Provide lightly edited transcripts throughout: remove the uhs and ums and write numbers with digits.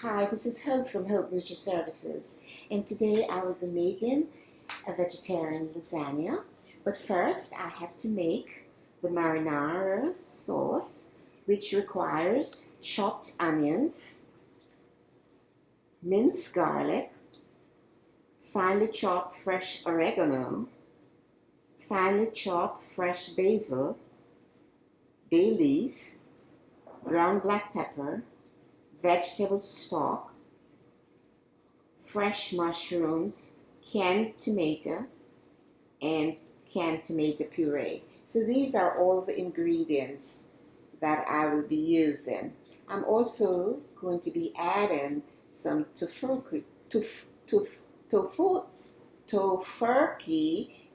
Hi, this is Hope from Hope Nutri Services, and today I will be making a vegetarian lasagna. But first, I have to make the marinara sauce, which requires chopped onions, minced garlic, finely chopped fresh oregano, finely chopped fresh basil, bay leaf, ground black pepper, vegetable stock, fresh mushrooms, canned tomato, and canned tomato puree. So these are all the ingredients that I will be using. I'm also going to be adding some tofurkey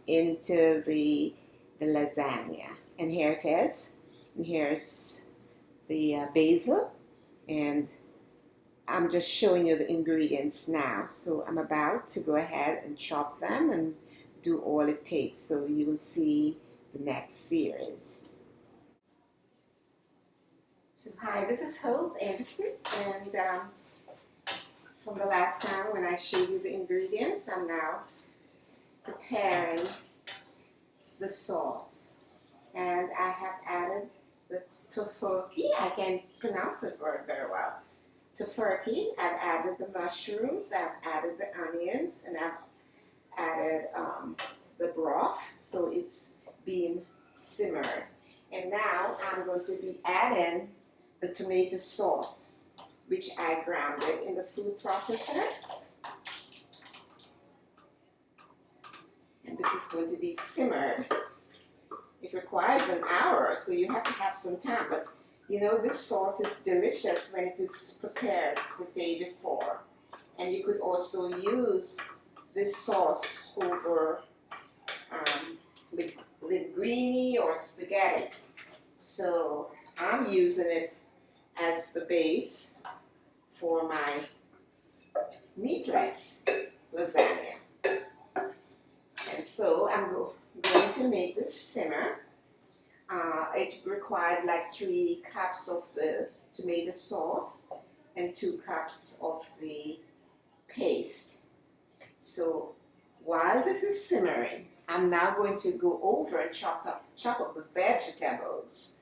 into the lasagna. And here it is. And here's the basil, and I'm just showing you the ingredients now. So I'm about to go ahead and chop them and do all it takes. So you will see the next series. So hi, this is Hope Anderson, and from the last time when I showed you the ingredients, I'm now preparing the sauce. And I have added the tofurkey. I can't pronounce the word very well. Tofurkey. I've added the mushrooms, I've added the onions, and I've added the broth, so it's being simmered. And now I'm going to be adding the tomato sauce, which I grounded in the food processor. And this is going to be simmered. It requires an hour, so you have to have some time, but you know, this sauce is delicious when it is prepared the day before. And you could also use this sauce over linguine or spaghetti. So I'm using it as the base for my meatless lasagna. And so I'm going to make this simmer. It required like 3 cups of the tomato sauce and 2 cups of the paste. So while this is simmering, I'm now going to go over and chop up the vegetables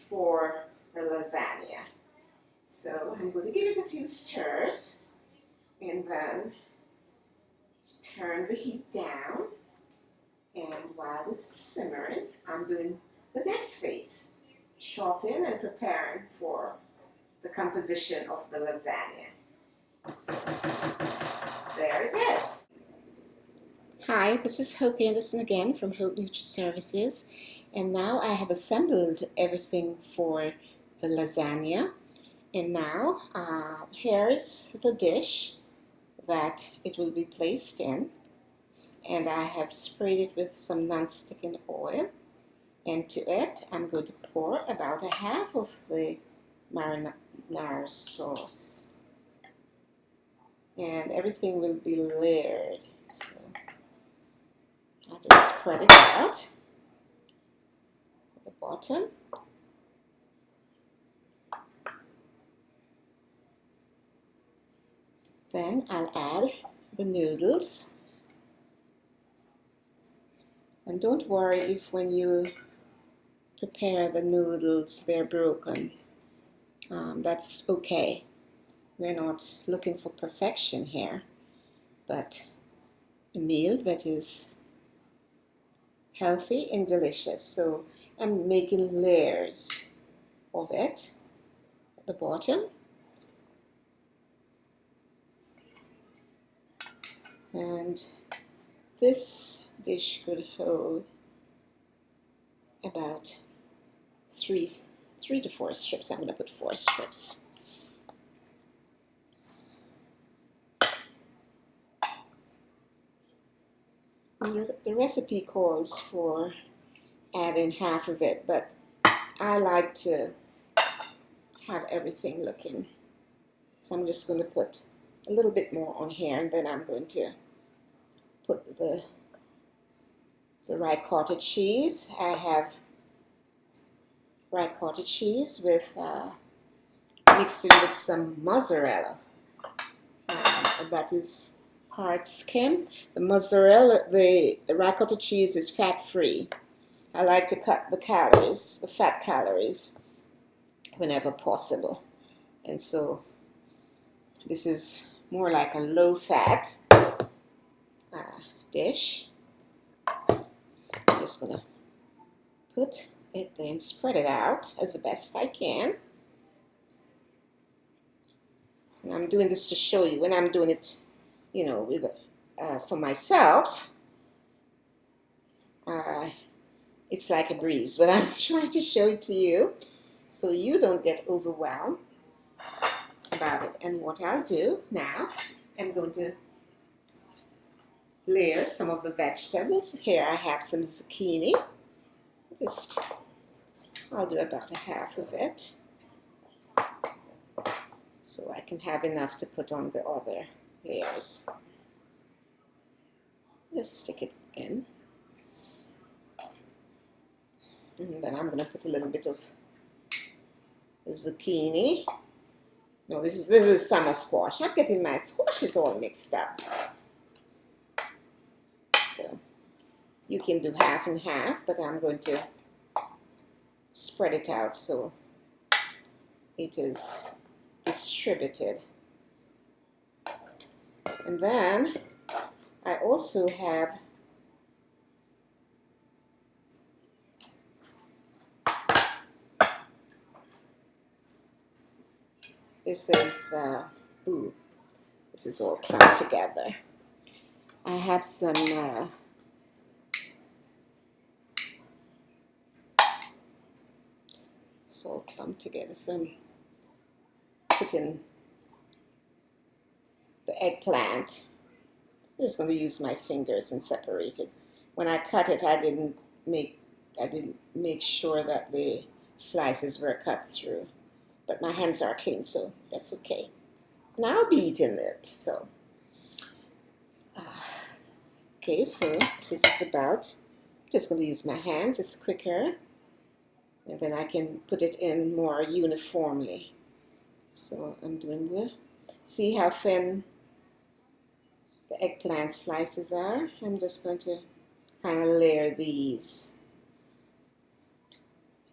for the lasagna. So I'm going to give it a few stirs and then turn the heat down. And while this is simmering, I'm doing the next phase, chopping and preparing for the composition of the lasagna. So there it is. Hi, this is Hope Anderson again from Hope Nutri Services, and now I have assembled everything for the lasagna. And now here is the dish that it will be placed in, and I have sprayed it with some non-sticking oil. And to it, I'm going to pour about a half of the marinara sauce. And everything will be layered. So I just spread it out at the bottom. Then I'll add the noodles. And don't worry if when you prepare the noodles they're broken. That's okay. We're not looking for perfection here, but a meal that is healthy and delicious. So I'm making layers of it at the bottom. And this dish could hold about 3 to 4 strips. I'm going to put 4 strips. And the recipe calls for adding half of it, but I like to have everything looking. So I'm just going to put a little bit more on here, and then I'm going to put the ricotta cheese. I have ricotta cheese with mixed in with some mozzarella. that is part skim. The mozzarella, the ricotta cheese is fat-free. I like to cut the calories, the fat calories, whenever possible. And so this is more like a low-fat dish. I'm just going to put it there and spread it out as the best I can. And I'm doing this to show you when I'm doing it, you know, with for myself. It's like a breeze, but I'm trying to show it to you so you don't get overwhelmed about it. And what I'll do now, I'm going to layer some of the vegetables. Here I have some zucchini. I'll do about a half of it so I can have enough to put on the other layers. Just stick it in. And then I'm going to put a little bit of zucchini. No, this is summer squash. I'm getting my squashes all mixed up. So you can do half and half, but I'm going to spread it out so it is distributed. And then I also have this is all clumped together. I have some it's all clumped together. Some putting the eggplant. I'm just going to use my fingers and separate it. When I cut it, I didn't make sure that the slices were cut through. But my hands are clean, so that's okay. And I'll be eating it, so. Okay, so this is about, just going to use my hands, it's quicker. And then I can put it in more uniformly. So I'm doing see how thin the eggplant slices are? I'm just going to kind of layer these.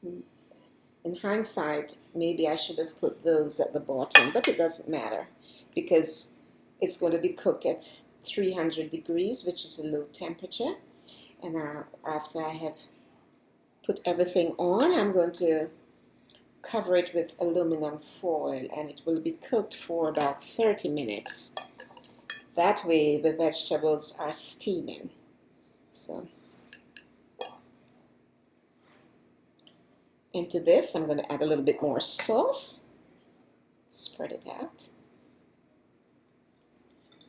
In hindsight, maybe I should have put those at the bottom, but it doesn't matter because it's going to be cooked at 300 degrees, which is a low temperature. And after I have put everything on, I'm going to cover it with aluminum foil, and it will be cooked for about 30 minutes. That way the vegetables are steaming. So into this, I'm going to add a little bit more sauce. Spread it out.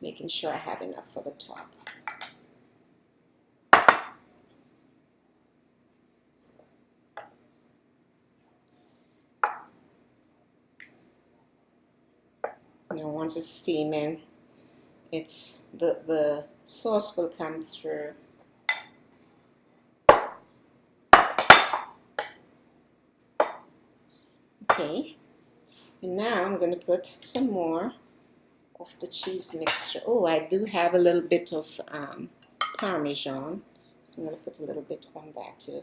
Making sure I have enough for the top. You know, once it's steaming, it's the sauce will come through. Okay, and now I'm going to put some more of the cheese mixture. Oh, I do have a little bit of Parmesan, so I'm going to put a little bit on that too.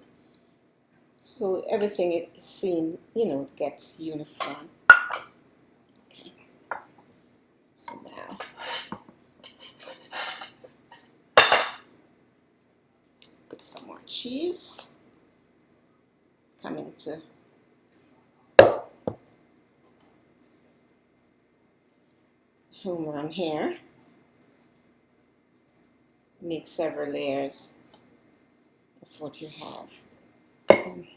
So everything it seems, you know, gets uniform. Okay, so now put some more cheese. Coming to home run here. Make several layers of what you have. I'm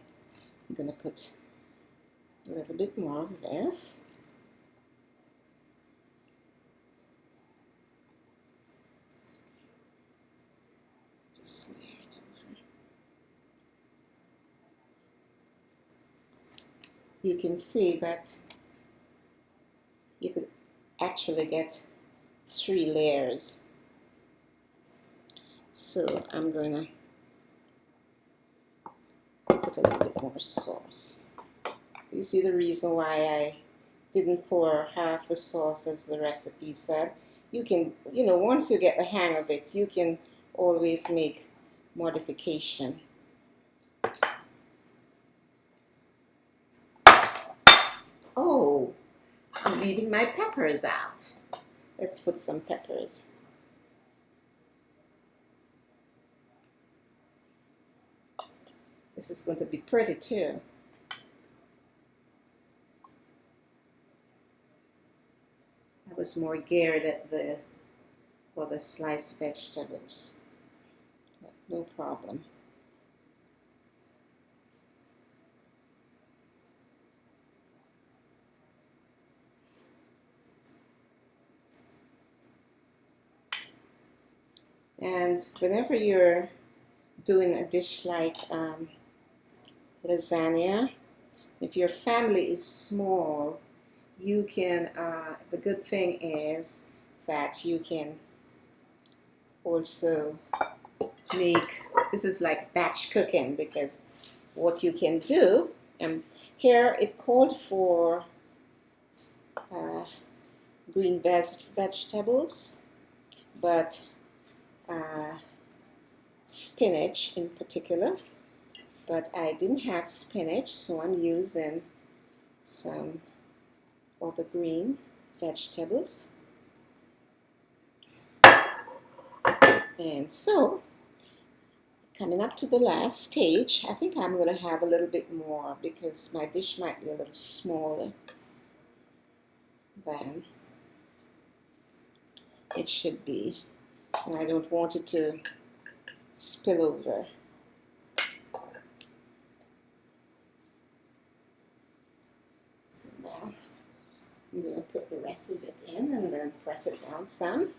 going to put a little bit more of this. Just layer it over. You can see that you could actually get 3 layers. So I'm going to put a little bit more sauce. You see the reason why I didn't pour half the sauce as the recipe said, You can, once you get the hang of it, you can always make modification. Oh, I'm leaving my peppers out. Let's put some peppers. This is going to be pretty too. I was more geared at the sliced vegetables. But no problem. And whenever you're doing a dish like lasagna, if your family is small, you can, the good thing is that you can also make, this is like batch cooking, because what you can do, and here it called for green vegetables, but spinach in particular, but I didn't have spinach, so I'm using some other green vegetables. And so, coming up to the last stage, I think I'm going to have a little bit more because my dish might be a little smaller than it should be, and I don't want it to spill over. So now I'm going to put the rest of it in and then press it down some.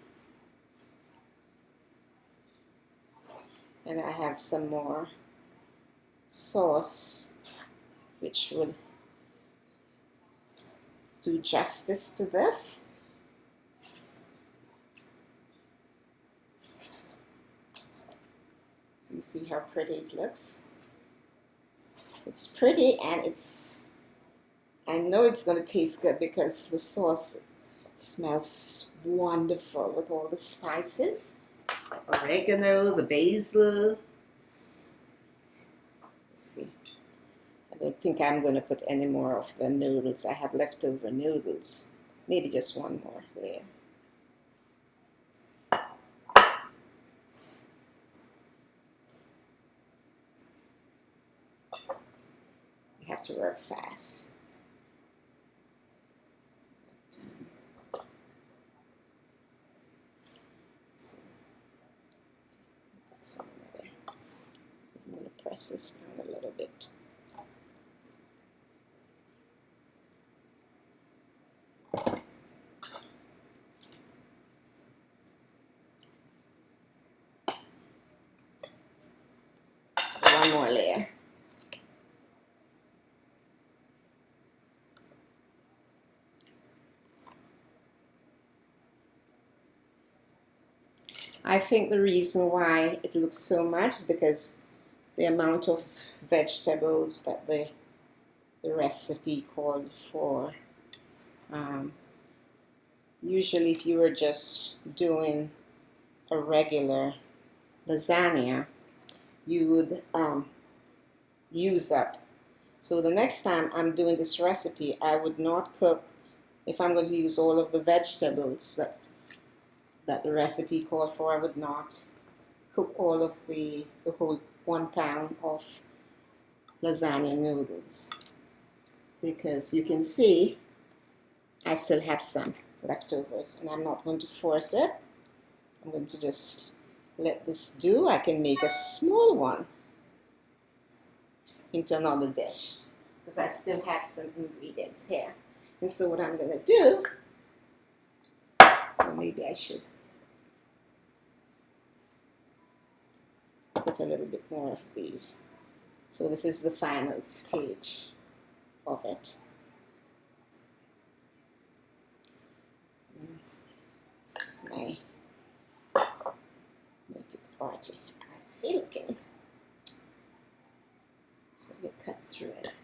And I have some more sauce which will do justice to this. You see how pretty it looks? It's pretty, and I know it's going to taste good because the sauce smells wonderful with all the spices. Oregano, the basil. Let's see. I don't think I'm going to put any more of the noodles. I have leftover noodles. Maybe just one more layer. You have to work fast. I'm going to press this down a little bit. One more layer. I think the reason why it looks so much is because the amount of vegetables that the recipe called for. Usually if you were just doing a regular lasagna, you would use up. So the next time I'm doing this recipe, I would not cook, if I'm going to use all of the vegetables that the recipe called for, I would not cook all of the whole 1 pound of lasagna noodles, because you can see I still have some leftovers, and I'm not going to force it. I'm going to just let this do. I can make a small one into another dish because I still have some ingredients here. And so what I'm going to do, well, maybe I should put a little bit more of these. So this is the final stage of it. I make it artsy looking. So you cut through it.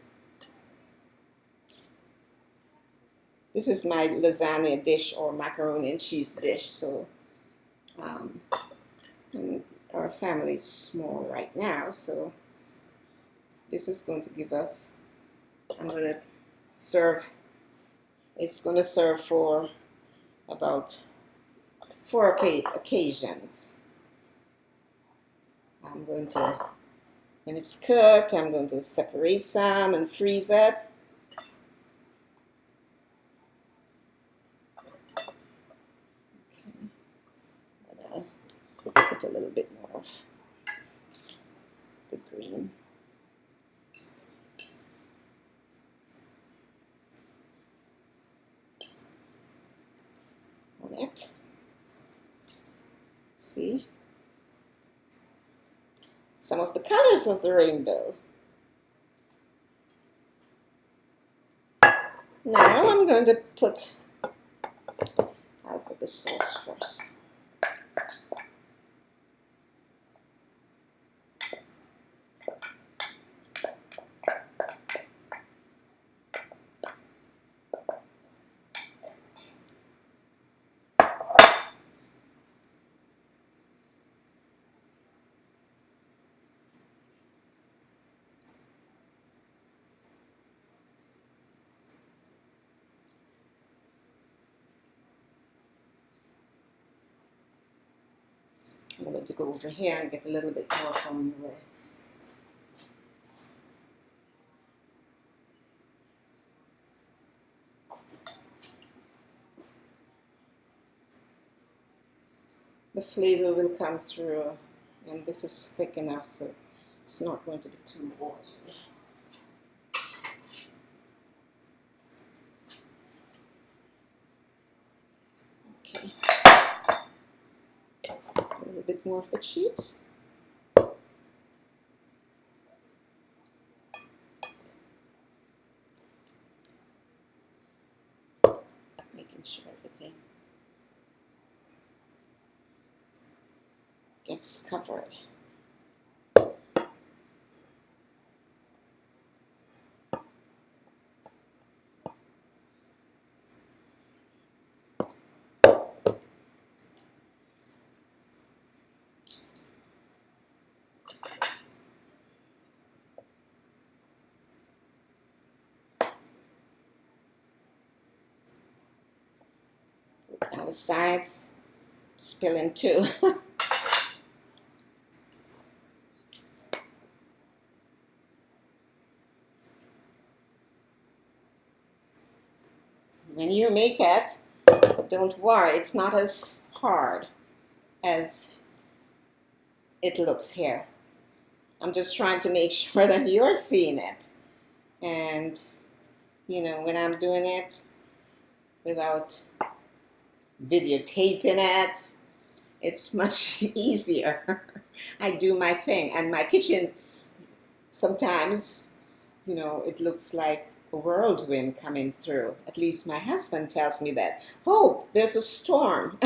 This is my lasagna dish or macaroni and cheese dish. So and our family is small right now, so this is going to give us, I'm going to serve, it's going to serve for about 4 occasions. I'm going to, when it's cooked, I'm going to separate some and freeze it. Okay. Put a little bit more of the green. On it. See? Some of the colors of the rainbow. Now I'm going to put, I'll put the sauce first. I'm going to go over here and get a little bit more from this. The flavor will come through, and this is thick enough, so it's not going to be too watery. Okay. A little bit more of the cheese. Making sure everything gets covered. Now the sides spilling too. When you make it, don't worry, it's not as hard as it looks here. I'm just trying to make sure that you're seeing it. And, you know, when I'm doing it without videotaping it, it's much easier. I do my thing. And my kitchen, sometimes, you know, it looks like a whirlwind coming through. At least my husband tells me that, oh, there's a storm.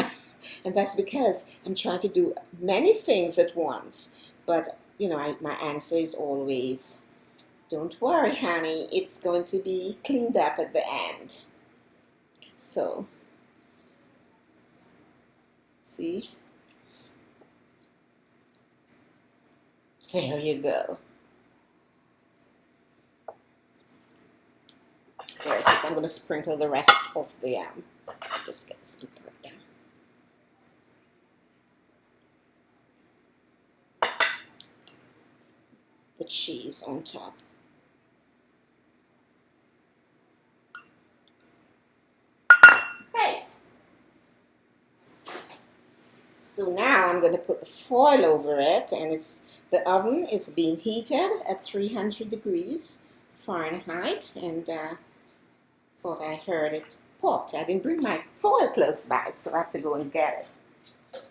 And that's because I'm trying to do many things at once. But, you know, my answer is always, don't worry, honey, it's going to be cleaned up at the end. So, see? There you go. There it is. I'm going to sprinkle the rest of the just get some down. The cheese on top. Right. So now I'm going to put the foil over it, and the oven is being heated at 300 degrees Fahrenheit, and thought I heard it popped. I didn't bring my foil close by, so I have to go and get it.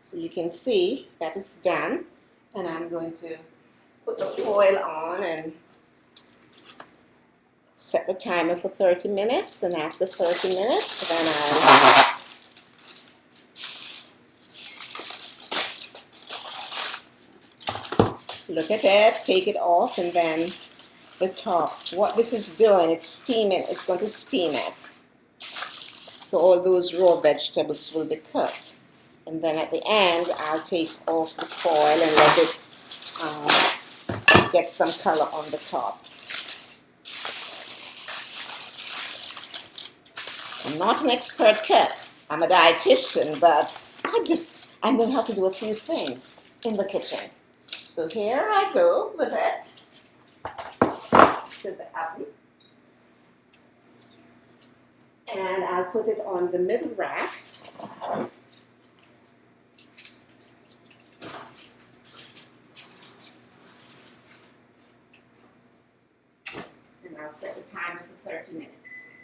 So you can see that is done, and I'm going to put the foil on and set the timer for 30 minutes, and after 30 minutes then Look at it, take it off, and then the top. What this is doing, it's steaming, it's going to steam it. So all those raw vegetables will be cooked. And then at the end, I'll take off the foil and let it get some color on the top. I'm not an expert cook. I'm a dietitian, but I know how to do a few things in the kitchen. So here I go with it to the oven. And I'll put it on the middle rack. And I'll set the timer for 30 minutes.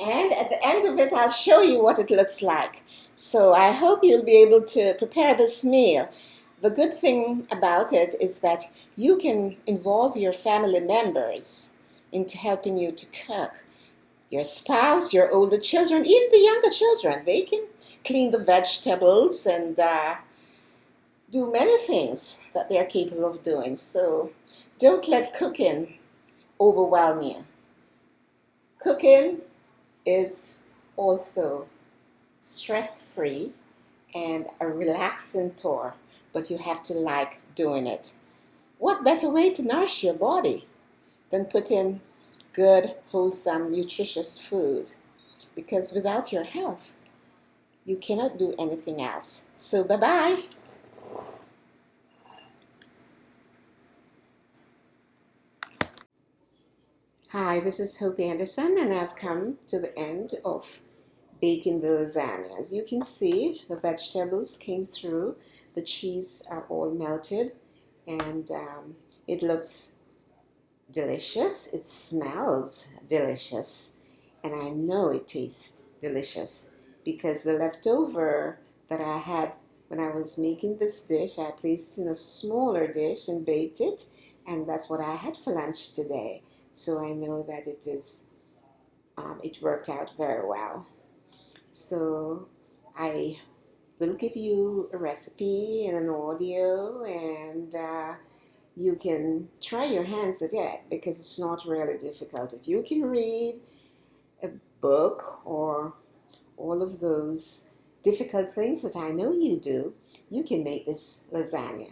And at the end of it, I'll show you what it looks like. So I hope you'll be able to prepare this meal. The good thing about it is that you can involve your family members into helping you to cook. Your spouse, your older children, even the younger children, they can clean the vegetables and do many things that they're capable of doing. So don't let cooking overwhelm you. Cooking is also stress-free and a relaxing tour, but you have to like doing it. What better way to nourish your body than put in good, wholesome, nutritious food? Because without your health, you cannot do anything else. So bye-bye. Hi, this is Hope Anderson, and I've come to the end of baking the lasagna. As you can see, the vegetables came through, the cheese are all melted, and it looks delicious. It smells delicious, and I know it tastes delicious because the leftover that I had when I was making this dish, I placed in a smaller dish and baked it, and that's what I had for lunch today. So I know that it worked out very well. So I will give you a recipe and an audio, and you can try your hands at it because it's not really difficult. If you can read a book or all of those difficult things that I know you do, you can make this lasagna.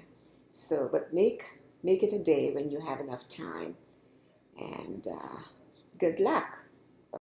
So, but make it a day when you have enough time. And good luck.